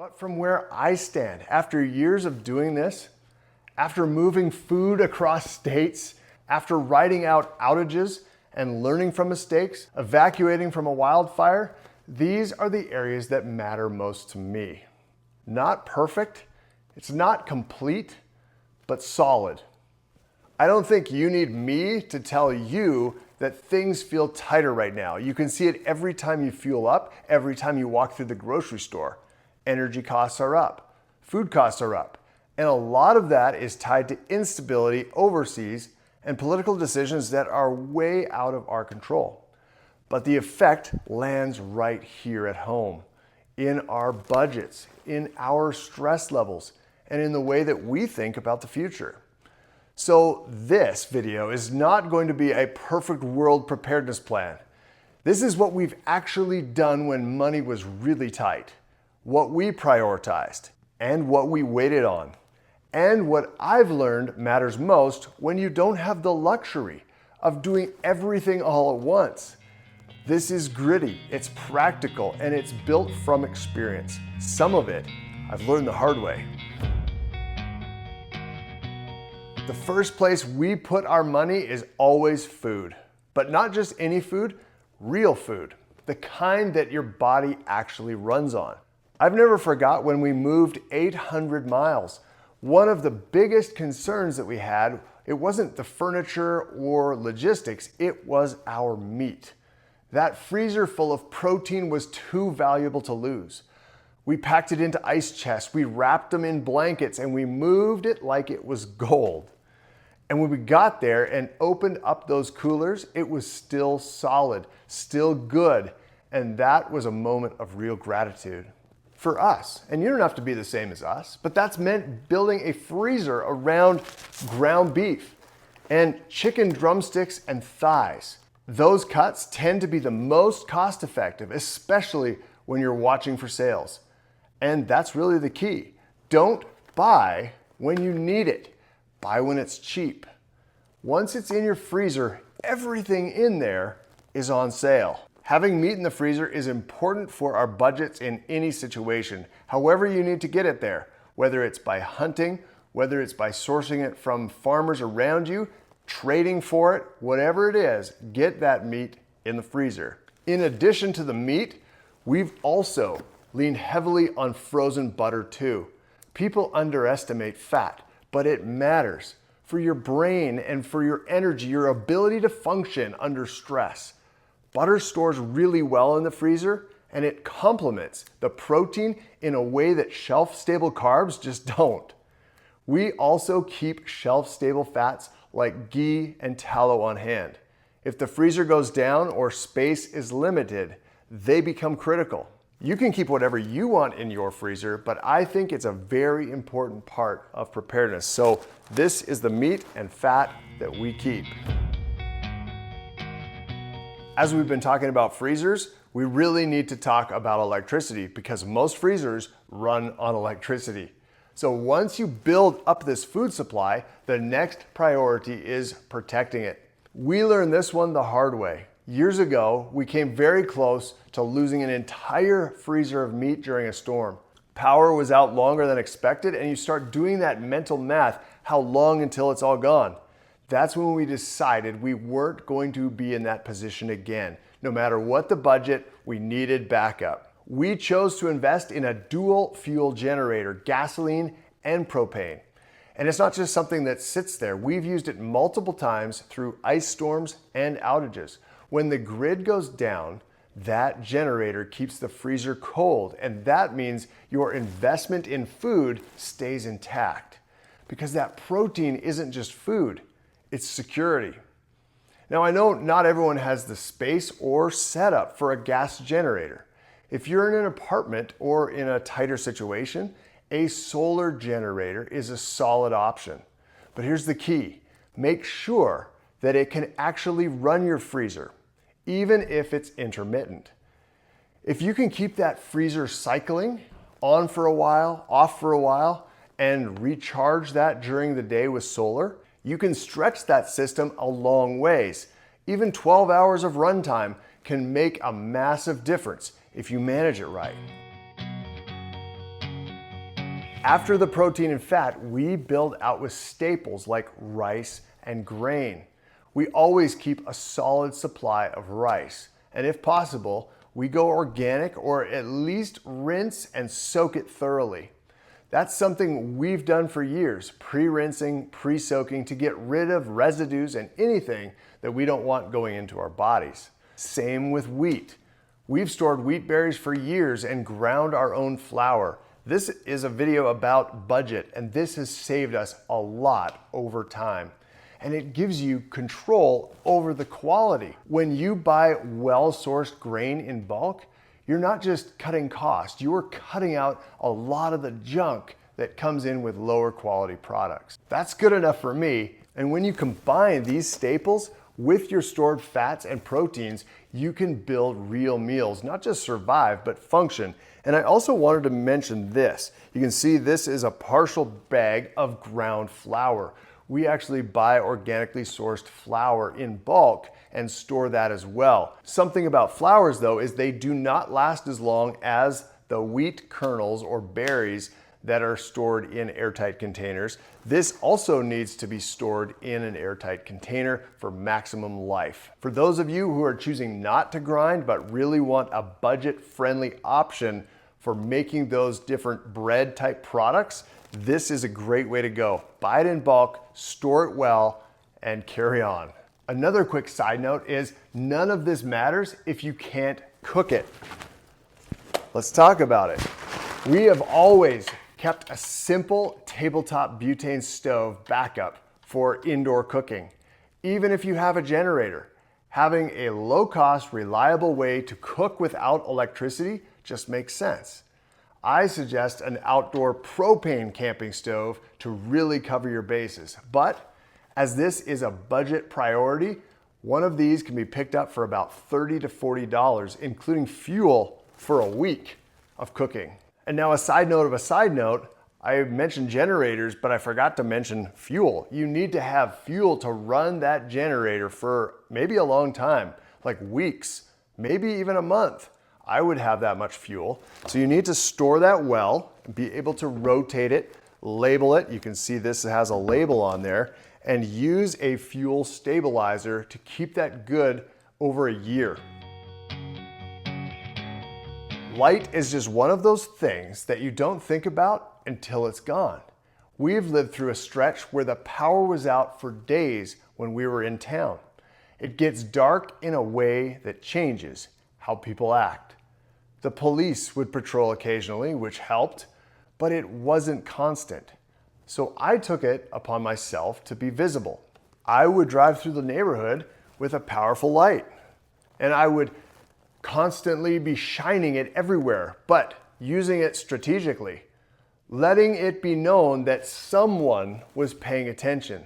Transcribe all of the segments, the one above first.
But from where I stand, after years of doing this, after moving food across states, after writing out outages and learning from mistakes, evacuating from a wildfire, these are the areas that matter most to me. Not perfect, it's not complete, but solid. I don't think you need me to tell you that things feel tighter right now. You can see it every time you fuel up, every time you walk through the grocery store. Energy costs are up, food costs are up, and a lot of that is tied to instability overseas and political decisions that are way out of our control. But the effect lands right here at home, in our budgets, in our stress levels, and in the way that we think about the future. So this video is not going to be a perfect world preparedness plan. This is what we've actually done when money was really tight, what we prioritized, and what we waited on. And what I've learned matters most when you don't have the luxury of doing everything all at once. This is gritty, it's practical, and it's built from experience. Some of it I've learned the hard way. The first place we put our money is always food. But not just any food, real food. The kind that your body actually runs on. I've never forgot when we moved 800 miles. One of the biggest concerns that we had, it wasn't the furniture or logistics, it was our meat. That freezer full of protein was too valuable to lose. We packed it into ice chests, we wrapped them in blankets, and we moved it like it was gold. And when we got there and opened up those coolers, it was still solid, still good, and that was a moment of real gratitude. For us, and you don't have to be the same as us, but that's meant building a freezer around ground beef and chicken drumsticks and thighs. Those cuts tend to be the most cost effective, especially when you're watching for sales. And that's really the key. Don't buy when you need it. Buy when it's cheap. Once it's in your freezer, everything in there is on sale. Having meat in the freezer is important for our budgets in any situation, however you need to get it there, whether it's by hunting, whether it's by sourcing it from farmers around you, trading for it, whatever it is, get that meat in the freezer. In addition to the meat, we've also leaned heavily on frozen butter too. People underestimate fat, but it matters for your brain and for your energy, your ability to function under stress. Butter stores really well in the freezer, and it complements the protein in a way that shelf-stable carbs just don't. We also keep shelf-stable fats like ghee and tallow on hand. If the freezer goes down or space is limited, they become critical. You can keep whatever you want in your freezer, but I think it's a very important part of preparedness. So this is the meat and fat that we keep. As we've been talking about freezers, we really need to talk about electricity because most freezers run on electricity. So once you build up this food supply, the next priority is protecting it. We learned this one the hard way. Years ago, we came very close to losing an entire freezer of meat during a storm. Power was out longer than expected, and you start doing that mental math, how long until it's all gone? That's when we decided we weren't going to be in that position again. No matter what the budget, we needed backup. We chose to invest in a dual fuel generator, gasoline and propane. And it's not just something that sits there. We've used it multiple times through ice storms and outages. When the grid goes down, that generator keeps the freezer cold, and that means your investment in food stays intact. Because that protein isn't just food, it's security. Now I know not everyone has the space or setup for a gas generator. If you're in an apartment or in a tighter situation, a solar generator is a solid option. But here's the key. Make sure that it can actually run your freezer, even if it's intermittent. If you can keep that freezer cycling, on for a while, off for a while, and recharge that during the day with solar, you can stretch that system a long ways. Even 12 hours of runtime can make a massive difference if you manage it right. After the protein and fat, we build out with staples like rice and grain. We always keep a solid supply of rice, and if possible, we go organic or at least rinse and soak it thoroughly. That's something we've done for years, pre-rinsing, pre-soaking to get rid of residues and anything that we don't want going into our bodies. Same with wheat. We've stored wheat berries for years and ground our own flour. This is a video about budget, and this has saved us a lot over time. And it gives you control over the quality. When you buy well-sourced grain in bulk, you're not just cutting costs, you are cutting out a lot of the junk that comes in with lower quality products. That's good enough for me. And when you combine these staples with your stored fats and proteins, you can build real meals, not just survive, but function. And I also wanted to mention this. You can see this is a partial bag of ground flour. We actually buy organically sourced flour in bulk and store that as well. Something about flours though is they do not last as long as the wheat kernels or berries that are stored in airtight containers. This also needs to be stored in an airtight container for maximum life. For those of you who are choosing not to grind but really want a budget-friendly option for making those different bread type products, this is a great way to go. Buy it in bulk, store it well, and carry on. Another quick side note is none of this matters if you can't cook it. Let's talk about it. We have always kept a simple tabletop butane stove backup for indoor cooking. Even if you have a generator, having a low-cost, reliable way to cook without electricity just makes sense. I suggest an outdoor propane camping stove to really cover your bases. But as this is a budget priority, one of these can be picked up for about $30 to $40, including fuel for a week of cooking. And now a side note of a side note, I mentioned generators, but I forgot to mention fuel. You need to have fuel to run that generator for maybe a long time, like weeks, maybe even a month. I would have that much fuel. So you need to store that well, be able to rotate it, label it. You can see this has a label on there, and use a fuel stabilizer to keep that good over a year. Light is just one of those things that you don't think about until it's gone. We've lived through a stretch where the power was out for days when we were in town. It gets dark in a way that changes how people act. The police would patrol occasionally, which helped, but it wasn't constant. So I took it upon myself to be visible. I would drive through the neighborhood with a powerful light, and I would constantly be shining it everywhere, but using it strategically, letting it be known that someone was paying attention.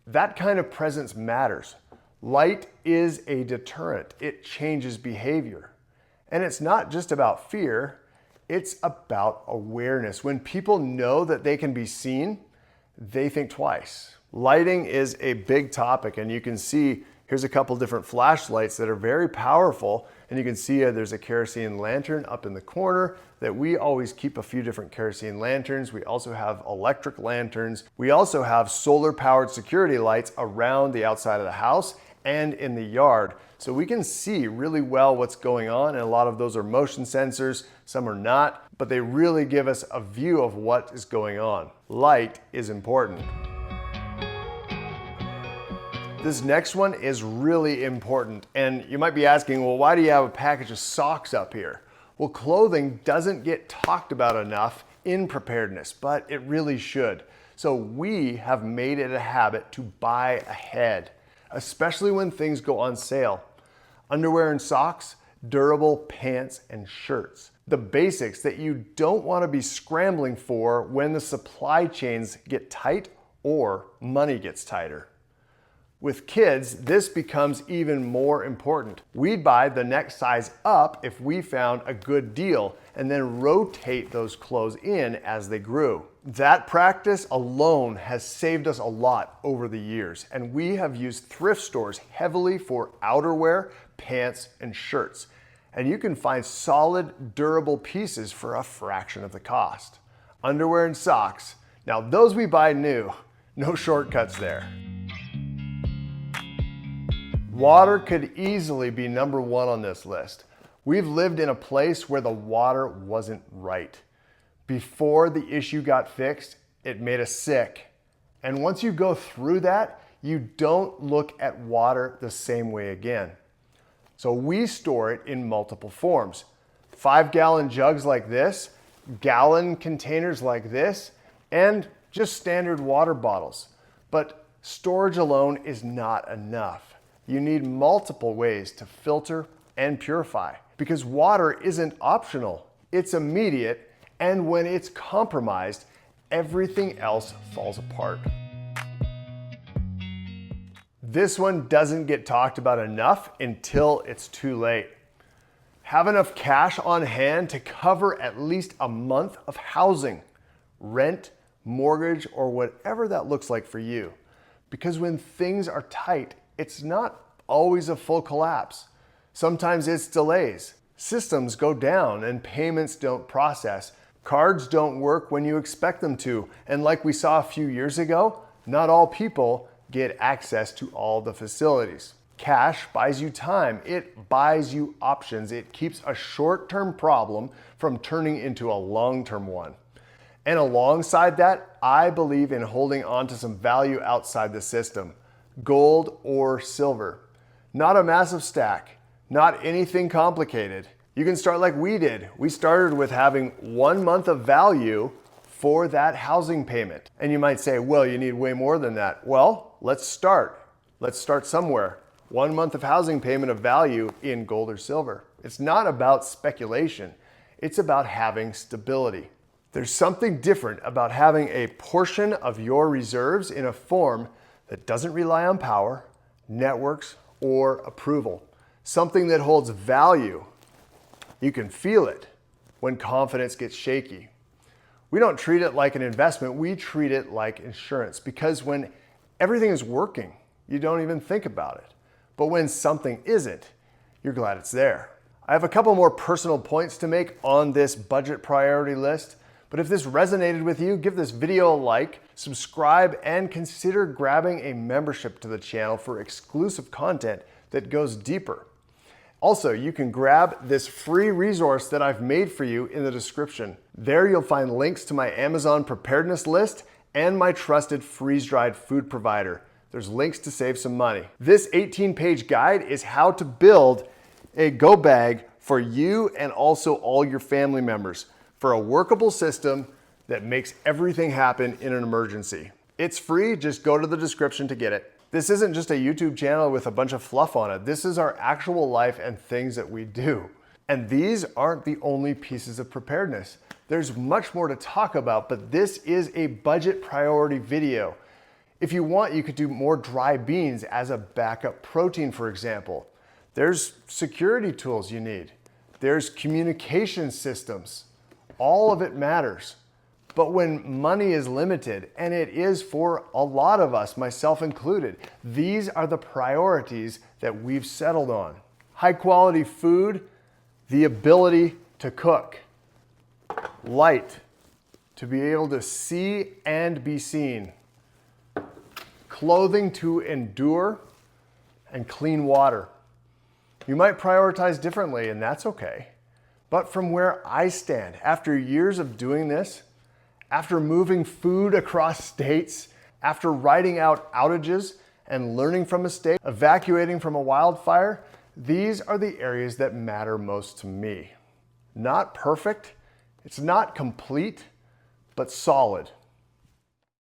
That kind of presence matters. Light is a deterrent. It changes behavior. And it's not just about fear, it's about awareness. When people know that they can be seen, they think twice. Lighting is a big topic, and you can see here's a couple different flashlights that are very powerful, and you can see there's a kerosene lantern up in the corner that we always keep a few different kerosene lanterns. We also have electric lanterns. We also have solar powered security lights around the outside of the house and in the yard. So we can see really well what's going on, and a lot of those are motion sensors, some are not, but they really give us a view of what is going on. Light is important. This next one is really important, and you might be asking, well, why do you have a package of socks up here? Well, clothing doesn't get talked about enough in preparedness, but it really should. So we have made it a habit to buy ahead, especially when things go on sale. Underwear and socks, durable pants and shirts. The basics that you don't want to be scrambling for when the supply chains get tight or money gets tighter. With kids, this becomes even more important. We'd buy the next size up if we found a good deal and then rotate those clothes in as they grew. That practice alone has saved us a lot over the years, and we have used thrift stores heavily for outerwear, pants, and shirts. And you can find solid, durable pieces for a fraction of the cost. underwear and socks. Now those we buy new, no shortcuts there. Water could easily be number one on this list. We've lived in a place where the water wasn't right. Before the issue got fixed, it made us sick. And once you go through that, you don't look at water the same way again. So we store it in multiple forms. 5-gallon jugs like this, gallon containers like this, and just standard water bottles. But storage alone is not enough. You need multiple ways to filter and purify, because water isn't optional. It's immediate, and when it's compromised, everything else falls apart. This one doesn't get talked about enough until it's too late. Have enough cash on hand to cover at least a month of housing, rent, mortgage, or whatever that looks like for you. Because when things are tight, it's not always a full collapse. Sometimes it's delays. Systems go down and payments don't process. Cards don't work when you expect them to. And like we saw a few years ago, not all people get access to all the facilities. Cash buys you time. It buys you options. It keeps a short-term problem from turning into a long-term one. And alongside that, I believe in holding on to some value outside the system. Gold or silver. Not a massive stack. Not anything complicated. You can start like we did. We started with having 1 month of value for that housing payment. And you might say, well, you need way more than that. Well, let's start. Let's start somewhere. 1 month of housing payment of value in gold or silver. It's not about speculation. It's about having stability. There's something different about having a portion of your reserves in a form that doesn't rely on power, networks, or approval. Something that holds value. You can feel it when confidence gets shaky. We don't treat it like an investment, we treat it like insurance, because when everything is working, you don't even think about it. But when something isn't, you're glad it's there. I have a couple more personal points to make on this budget priority list, but if this resonated with you, give this video a like, subscribe, and consider grabbing a membership to the channel for exclusive content that goes deeper. Also, you can grab this free resource that I've made for you in the description. There you'll find links to my Amazon preparedness list and my trusted freeze-dried food provider. There's links to save some money. This 18-page guide is how to build a go bag for you and also all your family members for a workable system that makes everything happen in an emergency. It's free, just go to the description to get it. This isn't just a YouTube channel with a bunch of fluff on it. This is our actual life and things that we do. And these aren't the only pieces of preparedness. There's much more to talk about, but this is a budget priority video. If you want, you could do more dry beans as a backup protein, for example. There's security tools you need. There's communication systems. All of it matters. But when money is limited, and it is for a lot of us, myself included, these are the priorities that we've settled on. High quality food, the ability to cook, light, to be able to see and be seen, clothing to endure, and clean water. You might prioritize differently, and that's okay. But from where I stand, after years of doing this, after moving food across states, after writing out outages and learning from mistakes, evacuating from a wildfire, these are the areas that matter most to me. Not perfect, it's not complete, but solid.